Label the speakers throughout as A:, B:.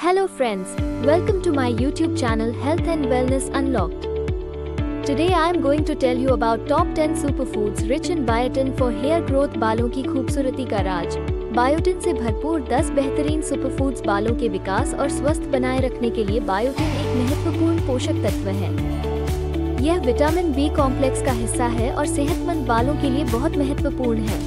A: Hello friends, welcome to my YouTube channel Health and Wellness Unlocked. Today I am going to tell you about top 10 superfoods rich in biotin for hair growth. बालों की खूबसूरती का राज। Biotin से भरपूर 10 बेहतरीन superfoods बालों के विकास और स्वस्थ बनाए रखने के लिए। बायोटिन एक महत्वपूर्ण पोषक तत्व है। यह विटामिन बी कॉम्प्लेक्स का हिस्सा है और सेहतमंद बालों के लिए बहुत महत्वपूर्ण है।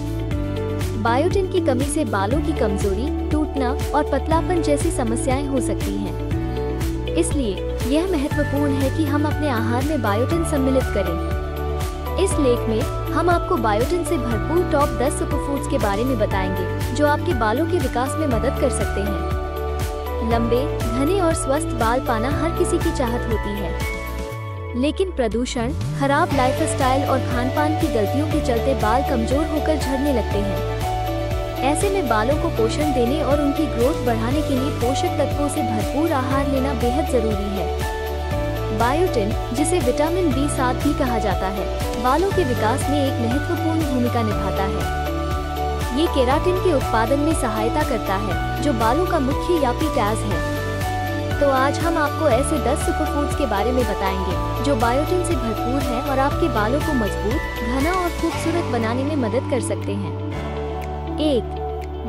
A: बायोटिन की कमी से बालों की कमजोरी, टूटना और पतलापन जैसी समस्याएं हो सकती हैं। इसलिए यह महत्वपूर्ण है कि हम अपने आहार में बायोटिन सम्मिलित करें। इस लेख में हम आपको बायोटिन से भरपूर टॉप 10 सुपरफूड्स के बारे में बताएंगे, जो आपके बालों के विकास में मदद कर सकते हैं। लंबे, घने और स्वस्थ बाल पाना हर किसी की चाहत होती है, लेकिन प्रदूषण, खराब लाइफस्टाइल और खान-पान की गलतियों के चलते बाल कमजोर होकर झड़ने लगते हैं। ऐसे में बालों को पोषण देने और उनकी ग्रोथ बढ़ाने के लिए पोषक तत्वों से भरपूर आहार लेना बेहद जरूरी है। बायोटिन, जिसे विटामिन B7 भी कहा जाता है, बालों के विकास में एक महत्वपूर्ण भूमिका निभाता है। ये केराटिन के उत्पादन में सहायता करता है, जो बालों का मुख्य यापी टैग है। तो आज हम आपको ऐसे 10 सुपरफूड्स के बारे में बताएंगे, जो बायोटिन से भरपूर है और आपके बालों को मजबूत, घना और खूबसूरत बनाने में मदद कर सकते हैं। 1.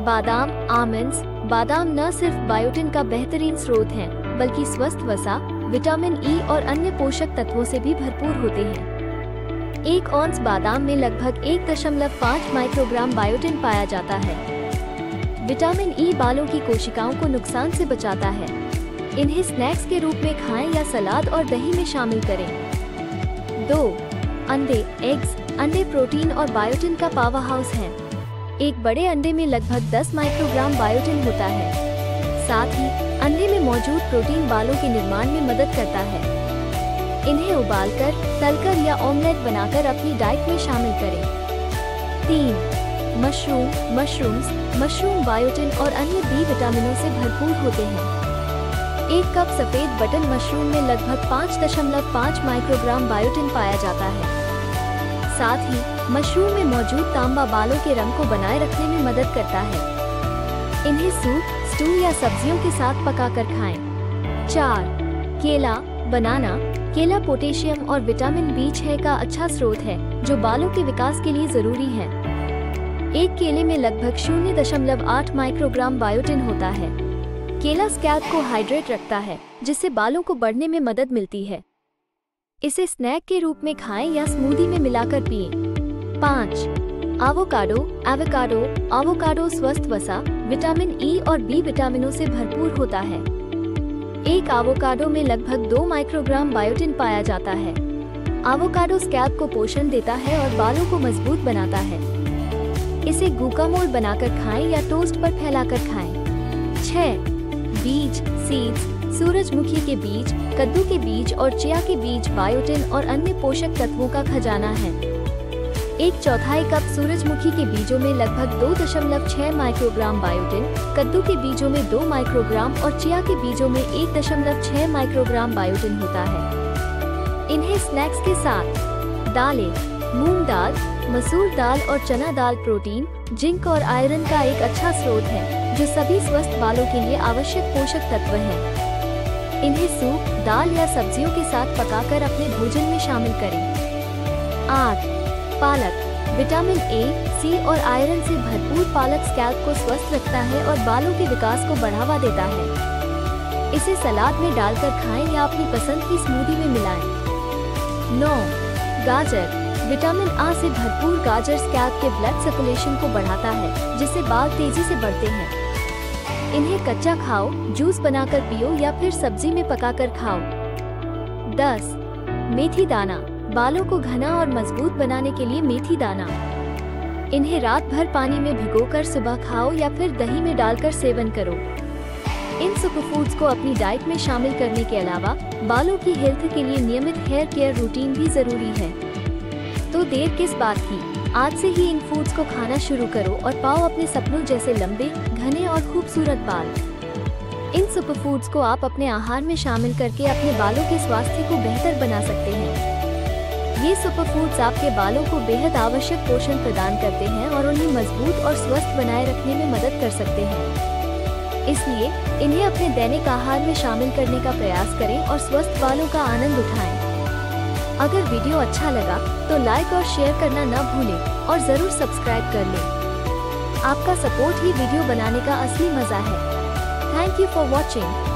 A: बादाम, आमंड्स। बादाम न सिर्फ बायोटिन का बेहतरीन स्रोत हैं, बल्कि स्वस्थ वसा, विटामिन ई और अन्य पोषक तत्वों से भी भरपूर होते हैं। 1 औंस बादाम में लगभग 1.5 माइक्रोग्राम बायोटिन पाया जाता है। विटामिन ई बालों की कोशिकाओं को नुकसान से बचाता है। इन्हें स्नैक्स के रूप में खाएं या सलाद और दही में शामिल करें। 2. अंडे, एग्स। अंडे प्रोटीन और बायोटिन का पावर हाउस हैं। एक बड़े अंडे में लगभग 10 माइक्रोग्राम बायोटिन होता है। साथ ही अंडे में मौजूद प्रोटीन बालों के निर्माण में मदद करता है। इन्हें उबालकर, तलकर या ऑमलेट बनाकर अपनी डाइट में शामिल करें। 3. मशरूम्स। मशरूम बायोटिन और अन्य बी विटामिनों से भरपूर होते हैं। 1 कप सफेद बटन मशरूम में लगभग 5.5 माइक्रोग्राम बायोटिन पाया जाता है। साथ ही मशरूम में मौजूद तांबा बालों के रंग को बनाए रखने में मदद करता है। इन्हें सूप, स्टू या सब्जियों के साथ पकाकर खाएं। 4. केला, बनाना। केला पोटेशियम और विटामिन B6 का अच्छा स्रोत है, जो बालों के विकास के लिए जरूरी है। एक केले में लगभग 0.8 माइक्रोग्राम बायोटिन होता है। केला स्कैल्प को हाइड्रेट रखता है, जिससे बालों को बढ़ने में मदद मिलती है। इसे स्नैक के रूप में खाएं या स्मूदी में मिलाकर पिएं। 5. एवोकाडो स्वस्थ वसा, विटामिन ई और बी विटामिनों से भरपूर होता है। एक एवोकाडो में लगभग 2 माइक्रोग्राम बायोटिन पाया जाता है। एवोकाडो स्कैल्प को पोषण देता है और बालों को मजबूत बनाता है। इसे गुकामोल बनाकर खाएं या टोस्ट पर फैलाकर खाएं। 6. बीज, सीड्स। सूरजमुखी के बीज, कद्दू के बीज और चिया के बीज बायोटिन और अन्य पोषक तत्वों का खजाना है। 1/4 कप सूरजमुखी के बीजों में लगभग 2.6 माइक्रोग्राम बायोटिन, कद्दू के बीजों में 2 माइक्रोग्राम और चिया के बीजों में 1.6 माइक्रोग्राम बायोटिन होता है। इन्हें स्नैक्स के साथ दालें, मूंग दाल, मसूर दाल और चना दाल प्रोटीन, जिंक और आयरन का एक अच्छा स्रोत है, जो सभी स्वस्थ बालों के लिए आवश्यक पोषक तत्व हैं। इन्हें सूप, दाल या सब्जियों के साथ पकाकर अपने भोजन में शामिल करें। 8. पालक। विटामिन ए, सी और आयरन से भरपूर पालक स्कैल्प को स्वस्थ रखता है और बालों के विकास को बढ़ावा देता है। इसे सलाद में डालकर खाएं या अपनी पसंद की स्मूदी में मिलाएं। 9. गाजर। विटामिन आ से भरपूर गाजर स्कैल्प के ब्लड सर्कुलेशन को बढ़ाता है, जिससे बाल तेजी से बढ़ते हैं। इन्हें कच्चा खाओ, जूस बनाकर पियो या फिर सब्जी में पकाकर खाओ। 10. मेथी दाना। बालों को घना और मजबूत बनाने के लिए मेथी दाना। इन्हें रात भर पानी में भिगोकर सुबह खाओ या फिर दही में डालकर सेवन करो। इन सुपरफूड्स को अपनी डाइट में शामिल करने के अलावा बालों की हेल्थ के लिए नियमित हेयर केयर रूटीन भी जरूरी है। तो देर किस बात की, आज से ही इन फूड्स को खाना शुरू करो और पाओ अपने सपनों जैसे लंबे, घने और खूबसूरत बाल। इन सुपरफूड्स को आप अपने आहार में शामिल करके अपने बालों के स्वास्थ्य को बेहतर बना सकते हैं। ये सुपरफूड्स आपके बालों को बेहद आवश्यक पोषण प्रदान करते हैं और उन्हें मजबूत और स्वस्थ बनाए रखने में मदद कर सकते हैं। इसलिए इन्हें अपने दैनिक आहार में शामिल करने का प्रयास करें और स्वस्थ बालों का आनंद उठाएं। अगर वीडियो अच्छा लगा तो लाइक और शेयर करना न भूलें और जरूर सब्सक्राइब कर लें। आपका सपोर्ट ही वीडियो बनाने का असली मजा है। Thank you for watching.